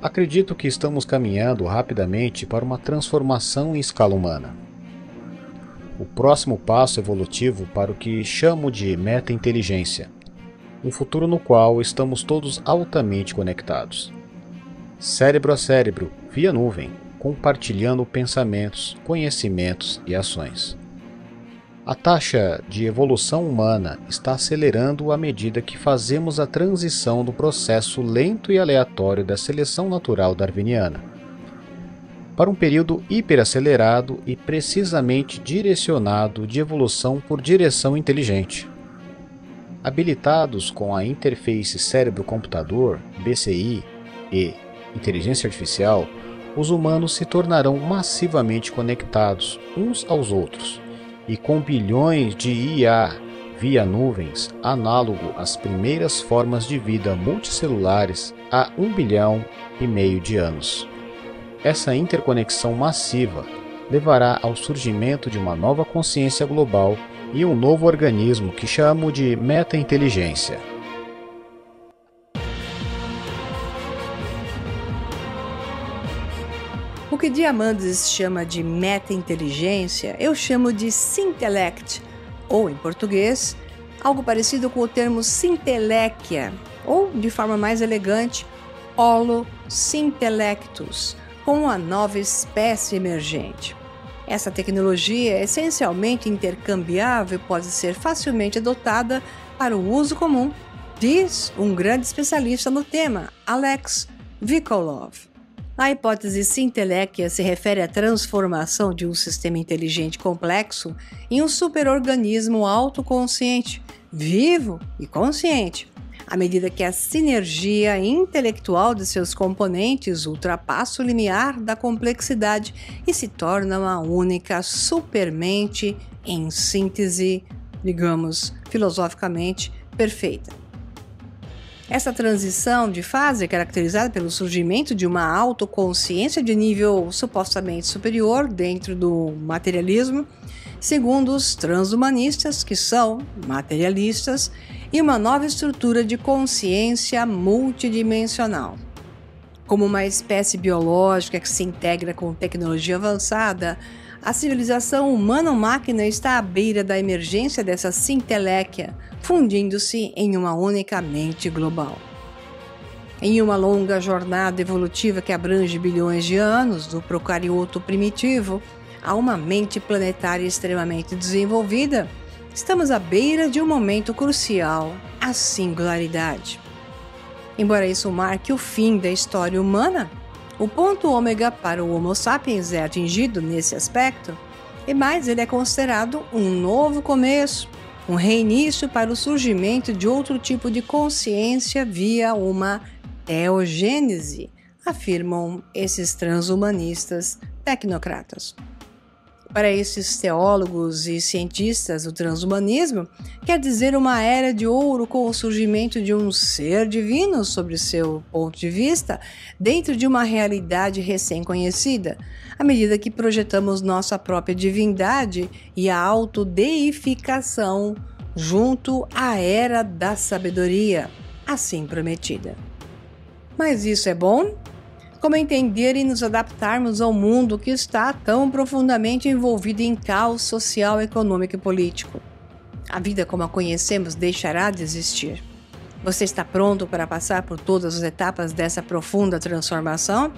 Acredito que estamos caminhando rapidamente para uma transformação em escala humana. O próximo passo evolutivo para o que chamo de meta-inteligência, um futuro no qual estamos todos altamente conectados. Cérebro a cérebro, via nuvem, compartilhando pensamentos, conhecimentos e ações. A taxa de evolução humana está acelerando à medida que fazemos a transição do processo lento e aleatório da seleção natural darwiniana para um período hiperacelerado e precisamente direcionado de evolução por direção inteligente. Habilitados com a interface cérebro-computador, BCI, e inteligência artificial, os humanos se tornarão massivamente conectados uns aos outros e com bilhões de IA via nuvens, análogo às primeiras formas de vida multicelulares há 1,5 bilhão de anos. Essa interconexão massiva levará ao surgimento de uma nova consciência global e um novo organismo que chamo de meta-inteligência. O que Diamandis chama de meta-inteligência, eu chamo de Syntellect, ou em português, algo parecido com o termo Syntellekia, ou de forma mais elegante, Holo Syntellectus, com uma nova espécie emergente. Essa tecnologia é essencialmente intercambiável e pode ser facilmente adotada para o uso comum, diz um grande especialista no tema, Alex Vikolov. A hipótese Syntellekia se refere à transformação de um sistema inteligente complexo em um superorganismo autoconsciente, vivo e consciente, à medida que a sinergia intelectual de seus componentes ultrapassa o limiar da complexidade e se torna uma única supermente em síntese, digamos, filosoficamente perfeita. Essa transição de fase é caracterizada pelo surgimento de uma autoconsciência de nível supostamente superior dentro do materialismo, segundo os transhumanistas, que são materialistas, e uma nova estrutura de consciência multidimensional. Como uma espécie biológica que se integra com tecnologia avançada, a civilização humano-máquina está à beira da emergência dessa Syntellekia, fundindo-se em uma única mente global. Em uma longa jornada evolutiva que abrange bilhões de anos, do procarioto primitivo a uma mente planetária extremamente desenvolvida, estamos à beira de um momento crucial, a singularidade. Embora isso marque o fim da história humana, o ponto ômega para o Homo sapiens é atingido nesse aspecto, e mais ele é considerado um novo começo, um reinício para o surgimento de outro tipo de consciência via uma teogênese, afirmam esses transhumanistas tecnocratas. Para esses teólogos e cientistas, o transhumanismo quer dizer uma era de ouro com o surgimento de um ser divino, sobre seu ponto de vista, dentro de uma realidade recém-conhecida, à medida que projetamos nossa própria divindade e a autodeificação junto à era da sabedoria, assim prometida. Mas isso é bom? Como entender e nos adaptarmos ao mundo que está tão profundamente envolvido em caos social, econômico e político? A vida como a conhecemos deixará de existir. Você está pronto para passar por todas as etapas dessa profunda transformação?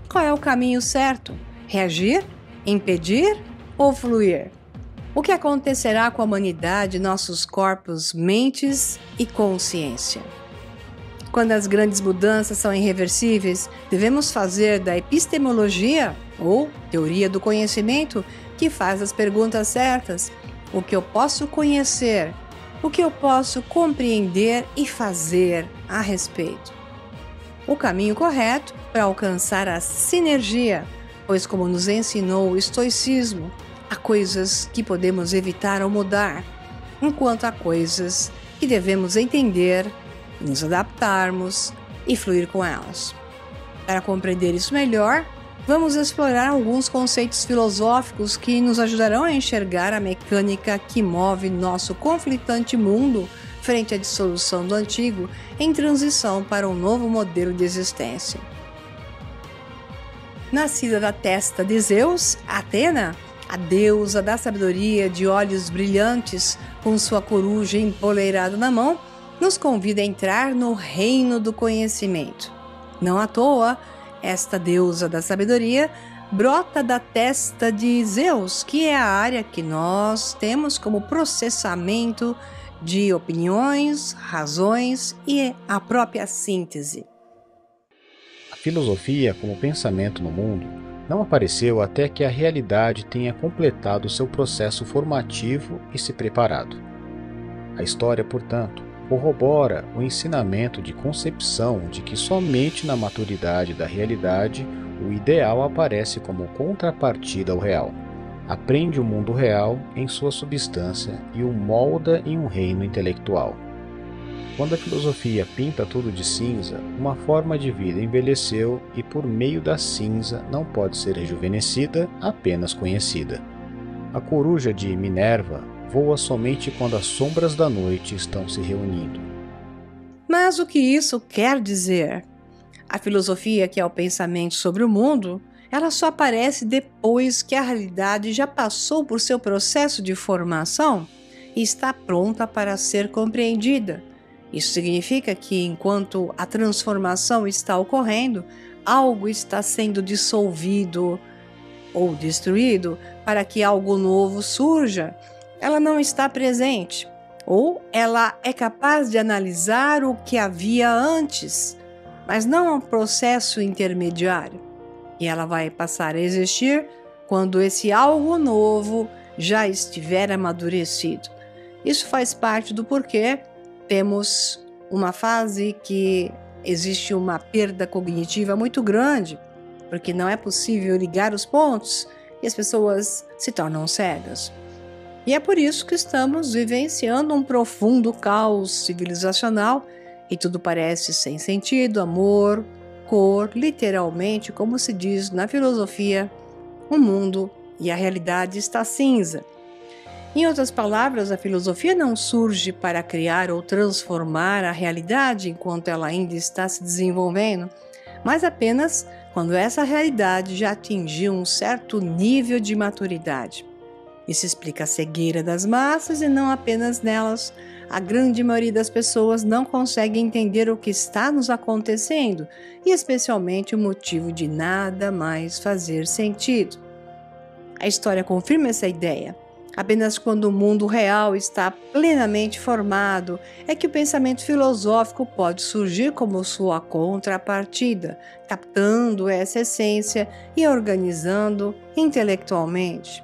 Qual é o caminho certo? Reagir? Impedir? Ou fluir? O que acontecerá com a humanidade, nossos corpos, mentes e consciência? Quando as grandes mudanças são irreversíveis, devemos fazer da epistemologia, ou teoria do conhecimento, que faz as perguntas certas: o que eu posso conhecer, o que eu posso compreender e fazer a respeito. O caminho correto para alcançar a sinergia, pois, como nos ensinou o estoicismo, há coisas que podemos evitar ou mudar, enquanto há coisas que devemos entender, nos adaptarmos e fluir com elas. Para compreender isso melhor, vamos explorar alguns conceitos filosóficos que nos ajudarão a enxergar a mecânica que move nosso conflitante mundo frente à dissolução do antigo em transição para um novo modelo de existência. Nascida da testa de Zeus, Atena, a deusa da sabedoria de olhos brilhantes, com sua coruja empoleirada na mão, nos convida a entrar no reino do conhecimento. Não à toa, esta deusa da sabedoria brota da testa de Zeus, que é a área que nós temos como processamento de opiniões, razões e a própria síntese. A filosofia como pensamento no mundo não apareceu até que a realidade tenha completado seu processo formativo e se preparado. A história, portanto, corrobora o ensinamento de concepção de que somente na maturidade da realidade o ideal aparece como contrapartida ao real. Aprende o mundo real em sua substância e o molda em um reino intelectual. Quando a filosofia pinta tudo de cinza, uma forma de vida envelheceu e por meio da cinza não pode ser rejuvenescida, apenas conhecida. A coruja de Minerva voa somente quando as sombras da noite estão se reunindo. Mas o que isso quer dizer? A filosofia, que é o pensamento sobre o mundo, ela só aparece depois que a realidade já passou por seu processo de formação e está pronta para ser compreendida. Isso significa que, enquanto a transformação está ocorrendo, algo está sendo dissolvido ou destruído para que algo novo surja. Ela não está presente, ou ela é capaz de analisar o que havia antes, mas não é um processo intermediário. E ela vai passar a existir quando esse algo novo já estiver amadurecido. Isso faz parte do porquê temos uma fase que existe uma perda cognitiva muito grande, porque não é possível ligar os pontos e as pessoas se tornam cegas. E é por isso que estamos vivenciando um profundo caos civilizacional e tudo parece sem sentido, amor, cor, literalmente, como se diz na filosofia, o mundo e a realidade está cinza. Em outras palavras, a filosofia não surge para criar ou transformar a realidade enquanto ela ainda está se desenvolvendo, mas apenas quando essa realidade já atingiu um certo nível de maturidade. Isso explica a cegueira das massas e não apenas nelas. A grande maioria das pessoas não consegue entender o que está nos acontecendo e especialmente o motivo de nada mais fazer sentido. A história confirma essa ideia. Apenas quando o mundo real está plenamente formado é que o pensamento filosófico pode surgir como sua contrapartida, captando essa essência e organizando intelectualmente.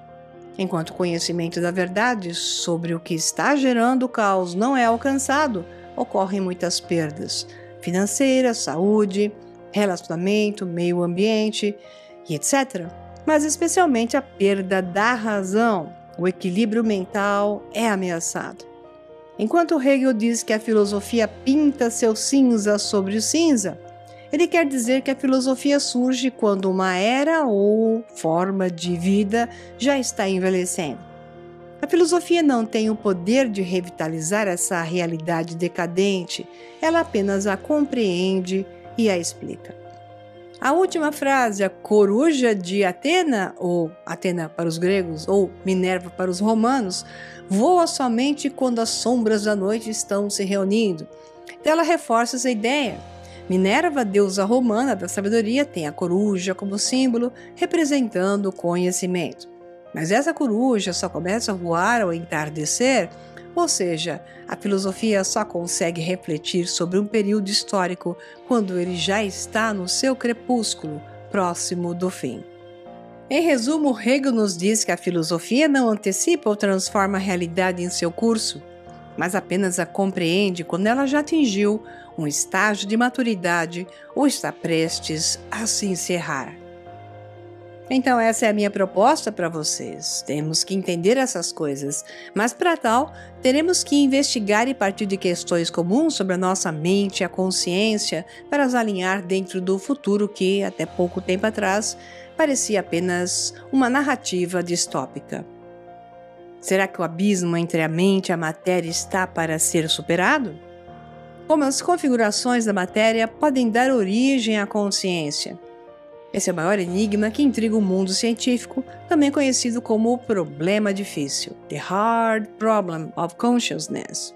Enquanto o conhecimento da verdade sobre o que está gerando o caos não é alcançado, ocorrem muitas perdas financeiras, saúde, relacionamento, meio ambiente e etc. Mas especialmente a perda da razão. O equilíbrio mental é ameaçado. Enquanto Hegel diz que a filosofia pinta seu cinza sobre o cinza, ele quer dizer que a filosofia surge quando uma era ou forma de vida já está envelhecendo. A filosofia não tem o poder de revitalizar essa realidade decadente, ela apenas a compreende e a explica. A última frase, a coruja de Atena, ou Atena para os gregos, ou Minerva para os romanos, voa somente quando as sombras da noite estão se reunindo. Ela reforça essa ideia. Minerva, deusa romana da sabedoria, tem a coruja como símbolo, representando o conhecimento. Mas essa coruja só começa a voar ao entardecer, ou seja, a filosofia só consegue refletir sobre um período histórico quando ele já está no seu crepúsculo, próximo do fim. Em resumo, Hegel nos diz que a filosofia não antecipa ou transforma a realidade em seu curso, mas apenas a compreende quando ela já atingiu um estágio de maturidade ou está prestes a se encerrar. Então essa é a minha proposta para vocês. Temos que entender essas coisas, mas para tal, teremos que investigar e partir de questões comuns sobre a nossa mente e a consciência para as alinhar dentro do futuro que, até pouco tempo atrás, parecia apenas uma narrativa distópica. Será que o abismo entre a mente e a matéria está para ser superado? Como as configurações da matéria podem dar origem à consciência? Esse é o maior enigma que intriga o mundo científico, também conhecido como o problema difícil, The Hard Problem of Consciousness.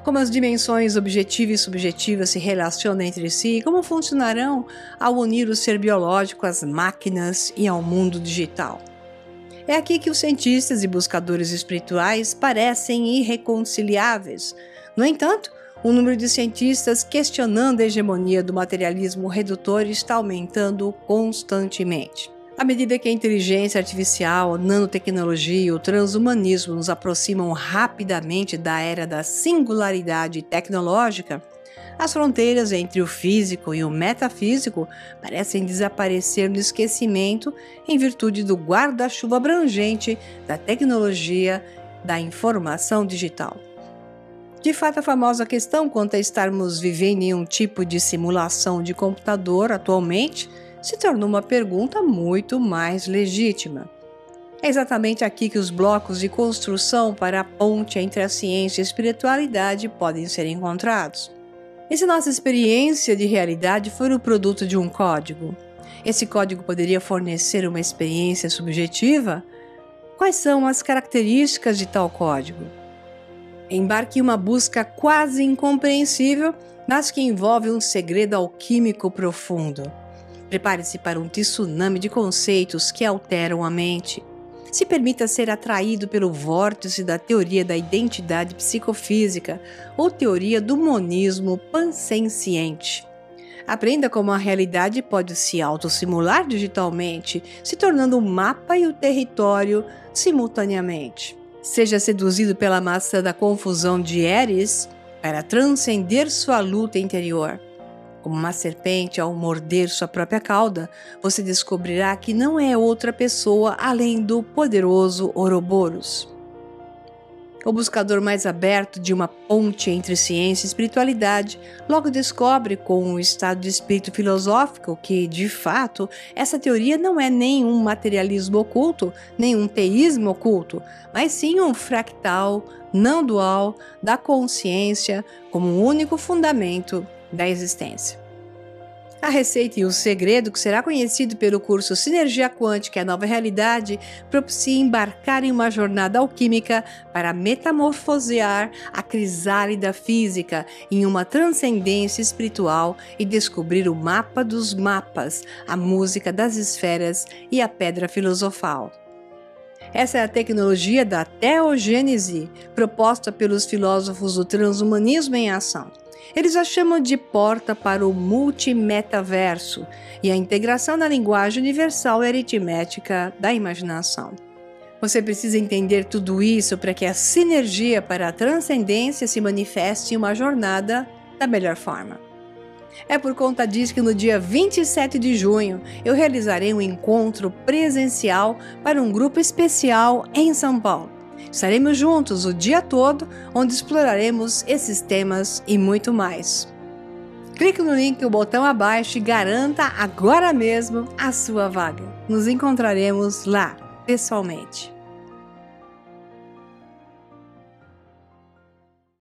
Como as dimensões objetiva e subjetiva se relacionam entre si e como funcionarão ao unir o ser biológico às máquinas e ao mundo digital. É aqui que os cientistas e buscadores espirituais parecem irreconciliáveis. No entanto, o número de cientistas questionando a hegemonia do materialismo redutor está aumentando constantemente. À medida que a inteligência artificial, a nanotecnologia e o transhumanismo nos aproximam rapidamente da era da singularidade tecnológica, as fronteiras entre o físico e o metafísico parecem desaparecer no esquecimento em virtude do guarda-chuva abrangente da tecnologia da informação digital. De fato, a famosa questão quanto a estarmos vivendo em um tipo de simulação de computador atualmente se tornou uma pergunta muito mais legítima. É exatamente aqui que os blocos de construção para a ponte entre a ciência e a espiritualidade podem ser encontrados. E se nossa experiência de realidade for o produto de um código? Esse código poderia fornecer uma experiência subjetiva? Quais são as características de tal código? Embarque em uma busca quase incompreensível, mas que envolve um segredo alquímico profundo. Prepare-se para um tsunami de conceitos que alteram a mente. Se permita ser atraído pelo vórtice da teoria da identidade psicofísica ou teoria do monismo pansenciente. Aprenda como a realidade pode se autossimular digitalmente, se tornando o mapa e o território simultaneamente. Seja seduzido pela maçã da confusão de Eris para transcender sua luta interior. Como uma serpente ao morder sua própria cauda, você descobrirá que não é outra pessoa além do poderoso Ouroboros. O buscador mais aberto de uma ponte entre ciência e espiritualidade logo descobre com um estado de espírito filosófico que, de fato, essa teoria não é nenhum materialismo oculto, nenhum teísmo oculto, mas sim um fractal não dual da consciência como um único fundamento da existência. A receita e o segredo, que será conhecido pelo curso Sinergia Quântica e a Nova Realidade, propicia embarcar em uma jornada alquímica para metamorfosear a crisálida física em uma transcendência espiritual e descobrir o mapa dos mapas, a música das esferas e a pedra filosofal. Essa é a tecnologia da teogênese, proposta pelos filósofos do transhumanismo em ação. Eles a chamam de porta para o multimetaverso e a integração na linguagem universal e aritmética da imaginação. Você precisa entender tudo isso para que a sinergia para a transcendência se manifeste em uma jornada da melhor forma. É por conta disso que no dia 27 de junho eu realizarei um encontro presencial para um grupo especial em São Paulo. Estaremos juntos o dia todo, onde exploraremos esses temas e muito mais. Clique no link do botão abaixo e garanta agora mesmo a sua vaga. Nos encontraremos lá, pessoalmente.